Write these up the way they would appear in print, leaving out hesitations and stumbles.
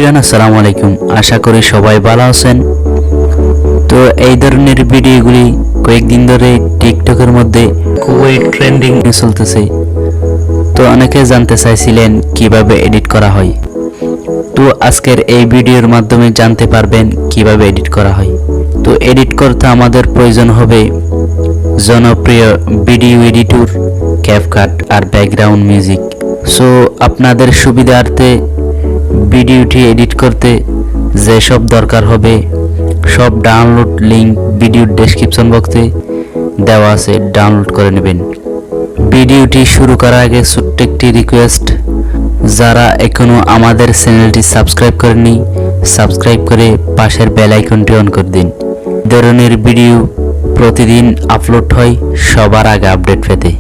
Everyone আসসালামু আলাইকুম। আশা করি সবাই ভালো আছেন। তো এই ধরনের ভিডিওগুলি কয়েকদিন ধরে টিকটকের মধ্যে খুবই ট্রেন্ডিং চলতেছে। তো অনেকে জানতে চাইছিলেন কিভাবে এডিট করা হয়। তো আজকের এই ভিডিওর মাধ্যমে জানতে পারবেন কিভাবে এডিট করা হয়। তো এডিট করতে আমাদের প্রয়োজন হবে জনপ্রিয় ভিডিও এডিটর, ক্যাপকাট আর ব্যাকগ্রাউন্ড মিউজিক। সো আপনাদের সুবিধার্থে ভিডিওটি এডিট করতে যে সব দরকার হবে সব ডাউনলোড লিংক ভিডিওর ডেসক্রিপশন বক্সে দেওয়া আছে, ডাউনলোড করে নেবেন। ভিডিওটি শুরু করার আগে ছোট্ট একটি রিকোয়েস্ট, যারা এখনও আমাদের চ্যানেলটি সাবস্ক্রাইব করেনি সাবস্ক্রাইব করে পাশের বেল আইকনটি অন করে দিন। ধরনের ভিডিও প্রতিদিন আপলোড হয় সবার আগে আপডেট পেতে।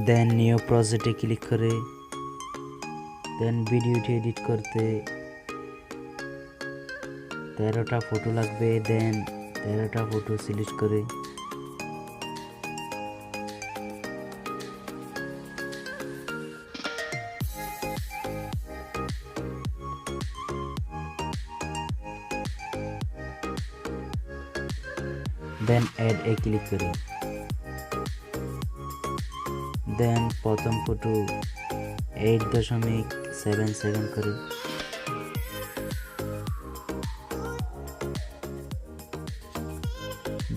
দেন নিউ প্রজেক্টে ক্লিক করে দেন ভিডিওটি এডিট করতে 13টা ফটো লাগবে। দেন 13টা ফটো সিলেক্ট করে দেন অ্যাড এ ক্লিক করে দেন প্রথম ফটো 8.7 সেকেন্ড করে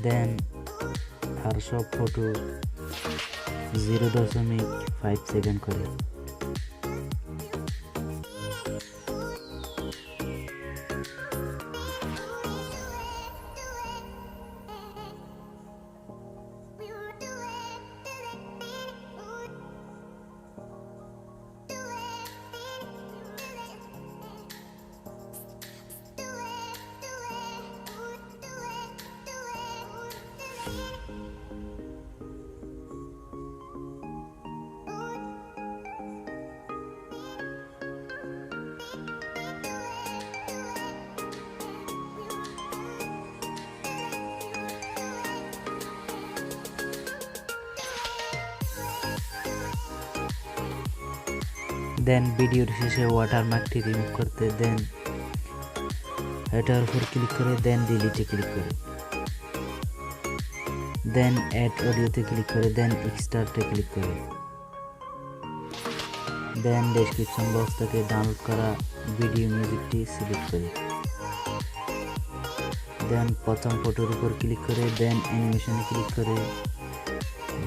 দেন আর সব ফটো 0.5 সেকেন্ড করে দেন ভিডিওর শেষে ওয়াটারমার্কটি রিমুভ করতে দেন এটার উপর ক্লিক করে দেন ডিলিটে ক্লিক করে দেন অ্যাড অডিওতে ক্লিক করে দেন এক্সট্রাতে ক্লিক করে দেন ডেসক্রিপশন বক্স থেকে ডাউনলোড করা ভিডিও মিউজিকটি সিলেক্ট করে দেন প্রথম ফটোর উপর ক্লিক করে দেন অ্যানিমেশনে ক্লিক করে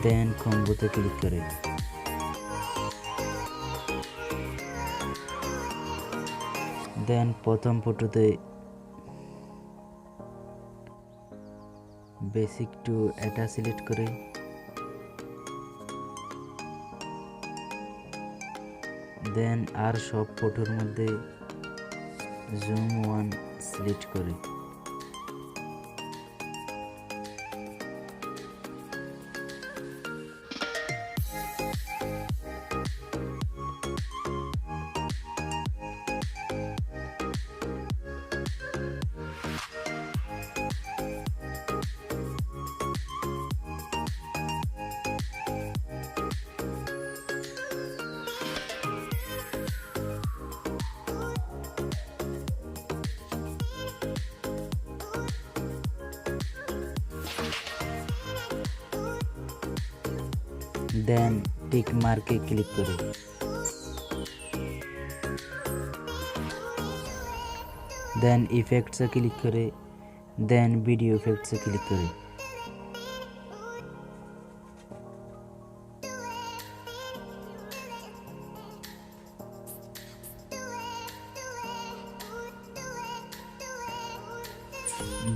দেন কম্বোতে ক্লিক করে দেন প্রথম ফটোতে বেসিক টু এটা সিলেক্ট করে দেন আর সব ফটোর মধ্যে জুম 1 সিলেক্ট করে দেন টিক মার্কে ক্লিক করে দেন ইফেক্টসে ক্লিক করে দেন ভিডিও ইফেক্টসে ক্লিক করে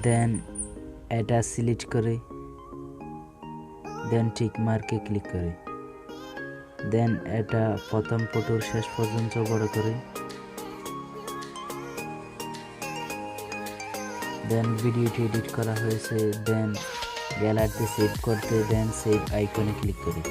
দেন এটা সিলেক্ট করে দেন টিক মার্কে ক্লিক করে দেন এটা প্রথম ফটোর শেষ পর্যন্ত বড় করে দেন ভিডিওটি এডিট করা হয়েছে দেন গ্যালারিতে সেভ করতে দেন সেভ আইকনে ক্লিক করে